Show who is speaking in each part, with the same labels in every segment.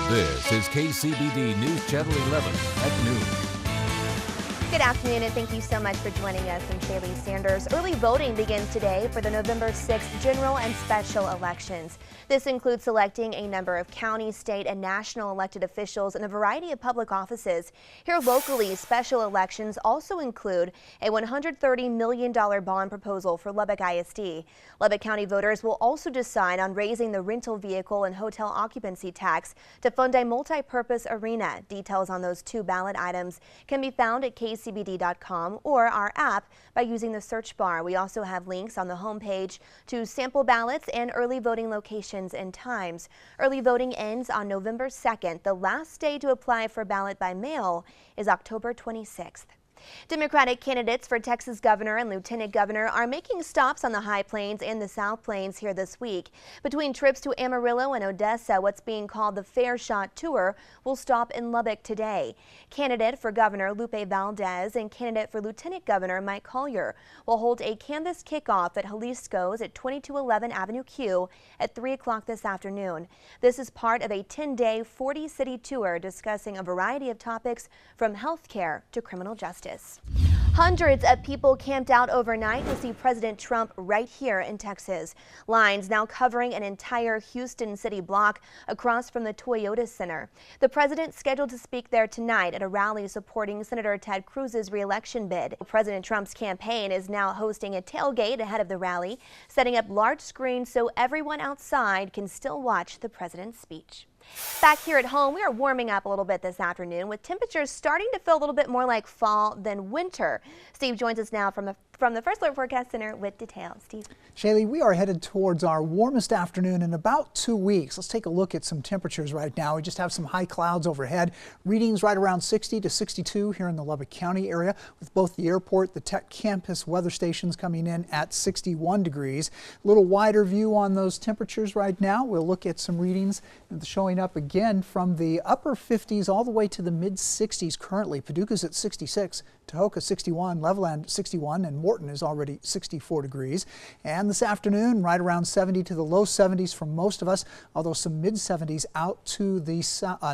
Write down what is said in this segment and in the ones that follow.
Speaker 1: This is KCBD News Channel 11 at noon.
Speaker 2: Good afternoon, and thank you so much for joining us. I'm Shaley Sanders. Early voting begins today for the November 6th general and special elections. This includes selecting a number of county, state, and national elected officials in a variety of public offices. Here locally, special elections also include a $130 million bond proposal for Lubbock ISD. Lubbock County voters will also decide on raising the rental vehicle and hotel occupancy tax to fund a multi-purpose arena. Details on those two ballot items can be found at KCBD.com or our app by using the search bar. We also have links on the homepage to sample ballots and early voting locations and times. Early voting ends on November 2nd. The last day to apply for ballot by mail is October 26th. Democratic candidates for Texas governor and lieutenant governor are making stops on the High Plains and the South Plains here this week. Between trips to Amarillo and Odessa, what's being called the Fair Shot Tour will stop in Lubbock today. Candidate for Governor Lupe Valdez and candidate for Lieutenant Governor Mike Collier will hold a canvass kickoff at Jalisco's at 2211 Avenue Q at 3 o'clock this afternoon. This is part of a 10-day 40-city tour discussing a variety of topics from health care to criminal justice. Hundreds of people camped out overnight to see President Trump right here in Texas. Lines now covering an entire Houston city block across from the Toyota Center. The president scheduled to speak there tonight at a rally supporting Senator Ted Cruz's re-election bid. President Trump's campaign is now hosting a tailgate ahead of the rally, setting up large screens so everyone outside can still watch the president's speech. Back here at home, we are warming up a little bit this afternoon with temperatures starting to feel a little bit more like fall than winter. Steve joins us now from the First Alert Forecast Center with details. Steve.
Speaker 3: Shaley, we are headed towards our warmest afternoon in about 2 weeks. Let's take a look at some temperatures right now. We just have some high clouds overhead. Readings right around 60 to 62 here in the Lubbock County area, with both the airport, the Tech Campus weather stations coming in at 61 degrees. A little wider view on those temperatures right now. We'll look at some readings showing up again from the upper 50s all the way to the mid 60s currently. Paducah's at 66, Tahoka 61, Levelland 61, and Morton is already 64 degrees. And this afternoon, right around 70 to the low 70s for most of us, although some mid 70s out to the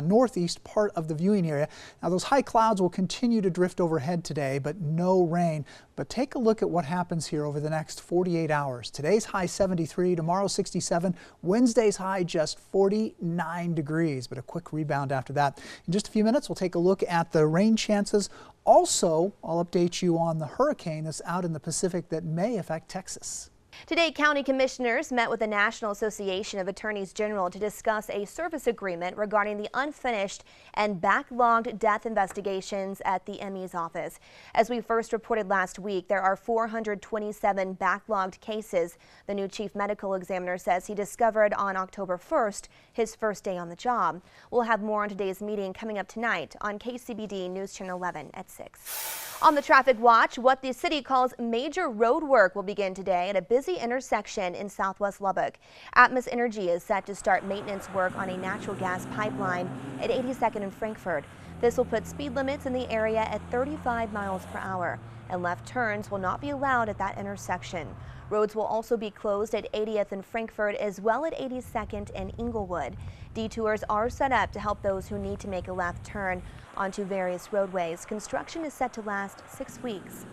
Speaker 3: northeast part of the viewing area. Now those high clouds will continue to drift overhead today, but no rain. But take a look at what happens here over the next 48 hours. Today's high 73, tomorrow 67, Wednesday's high just 49 degrees, but a quick rebound after that. In just a few minutes, we'll take a look at the rain chances. Also, I'll update you on the hurricane that's out in the Pacific that may affect Texas.
Speaker 2: Today, county commissioners met with the National Association of Attorneys General to discuss a service agreement regarding the unfinished and backlogged death investigations at the ME's office. As we first reported last week, there are 427 backlogged cases. The new chief medical examiner says he discovered on October 1st, his first day on the job. We'll have more on today's meeting coming up tonight on KCBD News Channel 11 at 6. On the traffic watch, what the city calls major road work will begin today at a busy intersection in southwest Lubbock. Atmos Energy is set to start maintenance work on a natural gas pipeline at 82nd and Frankfort. This will put speed limits in the area at 35 miles per hour, and left turns will not be allowed at that intersection. Roads will also be closed at 80th and Frankfort as well at 82nd and Inglewood. Detours are set up to help those who need to make a left turn onto various roadways. Construction is set to last 6 weeks.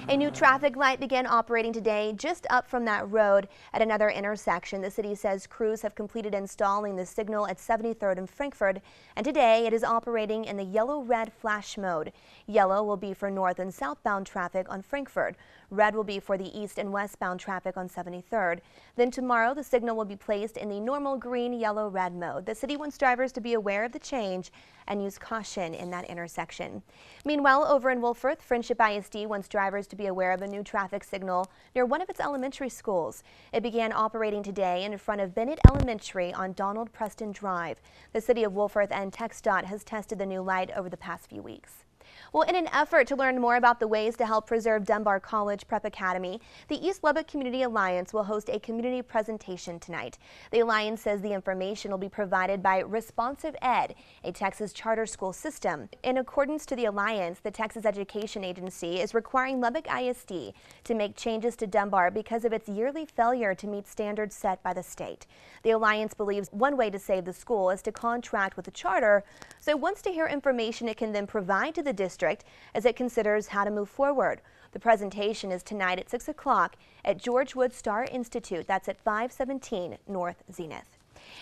Speaker 2: A new traffic light began operating today just up from that road at another intersection. The city says crews have completed installing the signal at 73rd and Frankfort, and today it is operating in the yellow-red flash mode. Yellow will be for north and southbound traffic on Frankfort. Red will be for the east and westbound traffic on 73rd. Then tomorrow the signal will be placed in the normal green, yellow, red mode. The city wants drivers to be aware of the change and use caution in that intersection. Meanwhile, over in Wolfforth, Friendship ISD wants drivers to be aware of a new traffic signal near one of its elementary schools. It began operating today in front of Bennett Elementary on Donald Preston Drive. The city of Wolfforth and TxDOT has tested the new light over the past few weeks. Well, in an effort to learn more about the ways to help preserve Dunbar College Prep Academy, the East Lubbock Community Alliance will host a community presentation tonight. The Alliance says the information will be provided by Responsive Ed, a Texas charter school system. In accordance to the Alliance, the Texas Education Agency is requiring Lubbock ISD to make changes to Dunbar because of its yearly failure to meet standards set by the state. The Alliance believes one way to save the school is to contract with the charter, so it wants to hear information it can then provide to the district as it considers how to move forward. The presentation is tonight at 6 o'clock at George Wood Star Institute. That's at 517 North Zenith.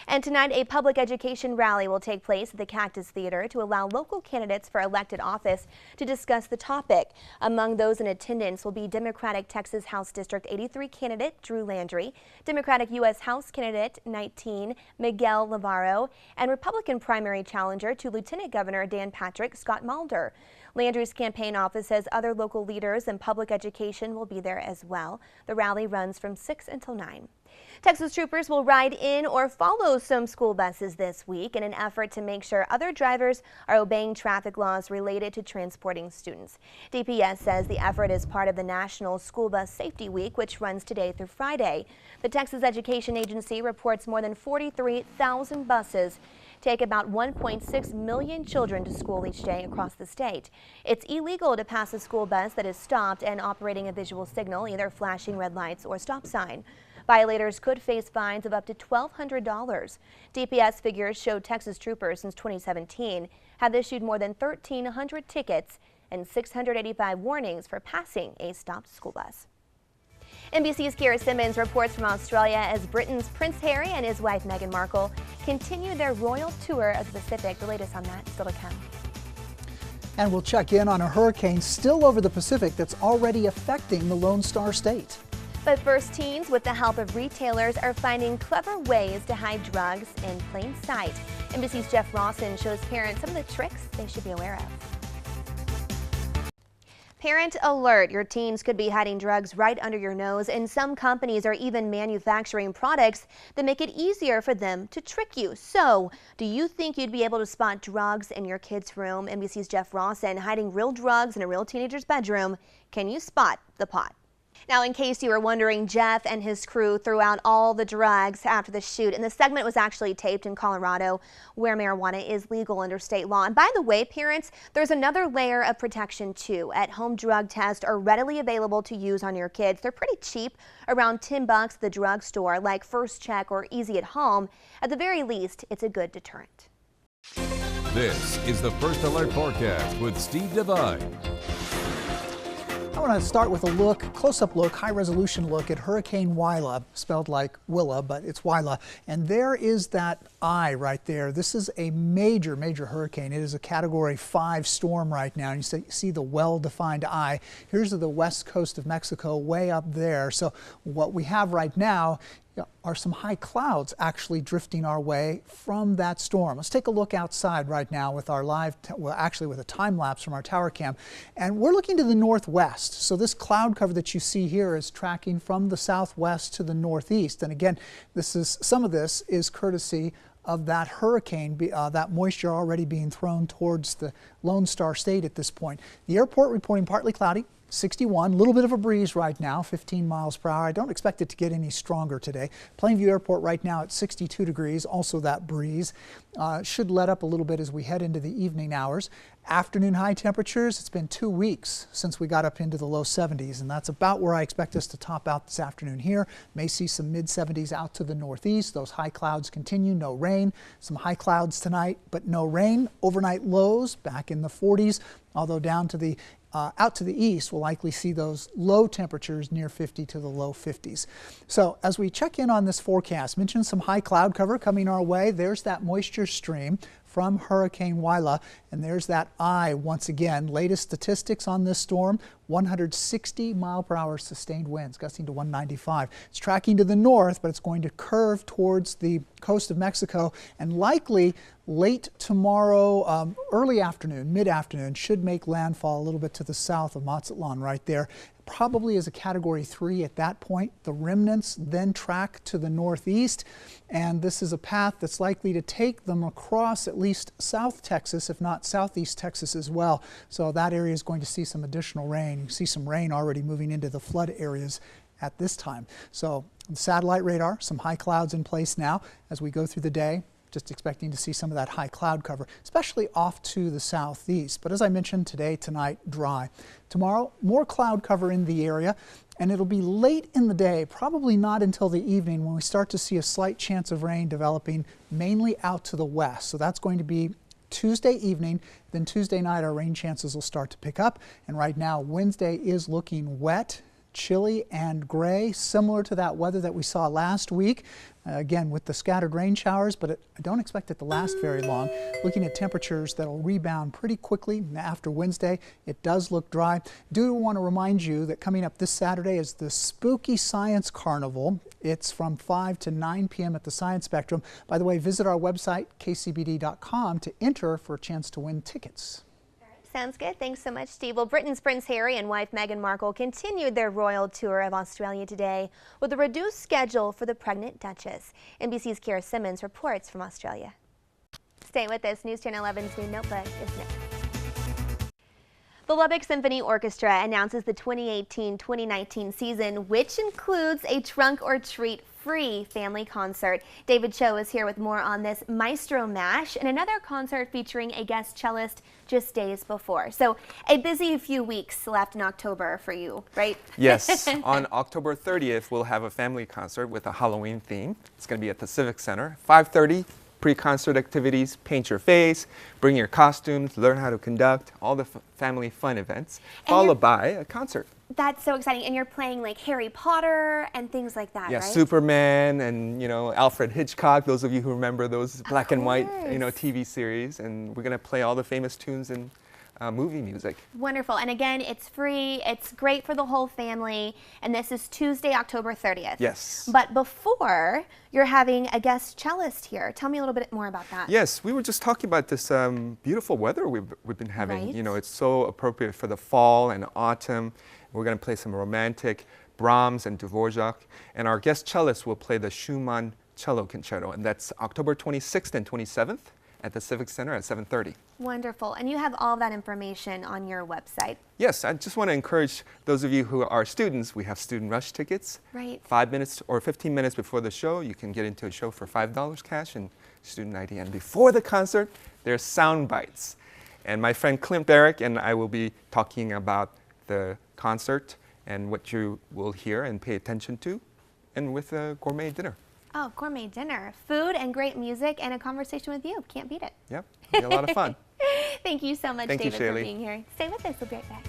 Speaker 2: And tonight, a public education rally will take place at the Cactus Theater to allow local candidates for elected office to discuss the topic. Among those in attendance will be Democratic Texas House District 83 candidate Drew Landry, Democratic U.S. House candidate 19 Miguel Navarro, and Republican primary challenger to Lieutenant Governor Dan Patrick Scott Mulder. Landry's campaign office says other local leaders in public education will be there as well. The rally runs from 6 until 9. Texas troopers will ride in or follow some school buses this week in an effort to make sure other drivers are obeying traffic laws related to transporting students. DPS says the effort is part of the National School Bus Safety Week, which runs today through Friday. The Texas Education Agency reports more than 43,000 buses take about 1.6 million children to school each day across the state. It's illegal to pass a school bus that is stopped and operating a visual signal, either flashing red lights or stop sign. Violators could face fines of up to $1,200. DPS figures show Texas troopers since 2017 have issued more than 1,300 tickets and 685 warnings for passing a stopped school bus. NBC's Kira Simmons reports from Australia as Britain's Prince Harry and his wife Meghan Markle continue their royal tour of the Pacific. The latest on that still to come.
Speaker 3: And we'll check in on a hurricane still over the Pacific that's already affecting the Lone Star State.
Speaker 2: But first, teens, with the help of retailers, are finding clever ways to hide drugs in plain sight. NBC's Jeff Rawson shows parents some of the tricks they should be aware of. Parent alert, your teens could be hiding drugs right under your nose, and some companies are even manufacturing products that make it easier for them to trick you. So, do you think you'd be able to spot drugs in your kid's room? NBC's Jeff Rawson hiding real drugs in a real teenager's bedroom. Can you spot the pot? Now, in case you were wondering, Jeff and his crew threw out all the drugs after the shoot, and the segment was actually taped in Colorado, where marijuana is legal under state law. And by the way, parents, there's another layer of protection too. At-home drug tests are readily available to use on your kids. They're pretty cheap, around $10 at the drugstore, like First Check or Easy at Home. At the very least, it's a good deterrent.
Speaker 1: This is the First Alert Forecast with Steve Devine.
Speaker 3: I want to start with a close-up look, high-resolution look at Hurricane Willa, spelled like Willa, but it's Willa. And there is that eye right there. This is a major, major hurricane. It is a Category 5 storm right now. And you see the well-defined eye. Here's the west coast of Mexico, way up there. So what we have right now are some high clouds actually drifting our way from that storm. Let's take a look outside right now with our with a time lapse from our tower cam, and we're looking to the northwest. So this cloud cover that you see here is tracking from the southwest to the northeast, and again, some of this is courtesy of that hurricane, that moisture already being thrown towards the Lone Star State at this point. The airport reporting partly cloudy. 61, a little bit of a breeze right now, 15 miles per hour. I don't expect it to get any stronger today. Plainview Airport right now at 62 degrees, also that breeze. Should let up a little bit as we head into the evening hours. Afternoon high temperatures, it's been 2 weeks since we got up into the low 70s, and that's about where I expect us to top out this afternoon here. May see some mid 70s out to the northeast. Those high clouds continue, no rain. Some high clouds tonight, but no rain. Overnight lows back in the 40s, although down to the out to the east, we'll likely see those low temperatures near 50 to the low 50s. So as we check in on this forecast, mentioned some high cloud cover coming our way. There's that moisture stream from Hurricane Willa, and there's that eye once again. Latest statistics on this storm, 160 mile-per-hour sustained winds, gusting to 195. It's tracking to the north, but it's going to curve towards the coast of Mexico, and likely late tomorrow, early afternoon, mid-afternoon, should make landfall a little bit to the south of Mazatlan right there. Probably is a Category 3 at that point. The remnants then track to the northeast, and this is a path that's likely to take them across at least South Texas, if not southeast Texas as well. So that area is going to see some additional rain. You see some rain already moving into the flood areas at this time. So on the satellite radar, some high clouds in place now as we go through the day. Just expecting to see some of that high cloud cover, especially off to the southeast. But as I mentioned, today, tonight, dry. Tomorrow, more cloud cover in the area, and it'll be late in the day, probably not until the evening, when we start to see a slight chance of rain developing mainly out to the west. So that's going to be Tuesday evening. Then Tuesday night, our rain chances will start to pick up. And right now, Wednesday is looking wet, chilly and gray, similar to that weather that we saw last week. Again, with the scattered rain showers, but I don't expect it to last very long. Looking at temperatures that'll rebound pretty quickly after Wednesday. It does look dry. Do want to remind you that coming up this Saturday is the Spooky Science Carnival. It's from 5 to 9 p.m. at the Science Spectrum. By the way, visit our website, kcbd.com, to enter for a chance to win tickets.
Speaker 2: Sounds good. Thanks so much, Steve. Well, Britain's Prince Harry and wife Meghan Markle continued their royal tour of Australia today with a reduced schedule for the pregnant Duchess. NBC's Kara Simmons reports from Australia. Stay with us. News Channel 11's New Notebook is next. The Lubbock Symphony Orchestra announces the 2018-2019 season, which includes a trunk or treat free family concert. David Cho is here with more on this Maestro Mash and another concert featuring a guest cellist just days before. So a busy few weeks left in October for you, right?
Speaker 4: Yes. On October 30th, we'll have a family concert with a Halloween theme. It's going to be at the Civic Center. 5:30, pre-concert activities, paint your face, bring your costumes, learn how to conduct, all the family fun events, followed by a concert.
Speaker 2: That's so exciting. And you're playing like Harry Potter and things like that,
Speaker 4: yeah,
Speaker 2: right?
Speaker 4: Superman and, you know, Alfred Hitchcock, those of you who remember those black and white, you know, TV series. And we're going to play all the famous tunes and movie music.
Speaker 2: Wonderful. And again, it's free. It's great for the whole family. And this is Tuesday, October 30th.
Speaker 4: Yes.
Speaker 2: But before, you're having a guest cellist here. Tell me a little bit more about that.
Speaker 4: Yes, we were just talking about this beautiful weather we've been having.
Speaker 2: Right.
Speaker 4: You know, it's so appropriate for the fall and autumn. We're going to play some romantic Brahms and Dvorak. And our guest cellist will play the Schumann Cello Concerto. And that's October 26th and 27th at the Civic Center at 7:30.
Speaker 2: Wonderful. And you have all that information on your website.
Speaker 4: Yes, I just want to encourage those of you who are students. We have student rush tickets.
Speaker 2: Right.
Speaker 4: 5 minutes or 15 minutes before the show, you can get into a show for $5 cash and student ID. And before the concert, there's sound bites. And my friend Clint Barrick and I will be talking about the concert and what you will hear and pay attention to, and with a gourmet dinner.
Speaker 2: Oh, gourmet dinner. Food and great music and a conversation with you. Can't beat it.
Speaker 4: Yep, it'll be a lot of fun.
Speaker 2: Thank you so much,
Speaker 4: Thank you,
Speaker 2: David, for
Speaker 4: Shaley.
Speaker 2: being here. Stay with us. We'll be right back.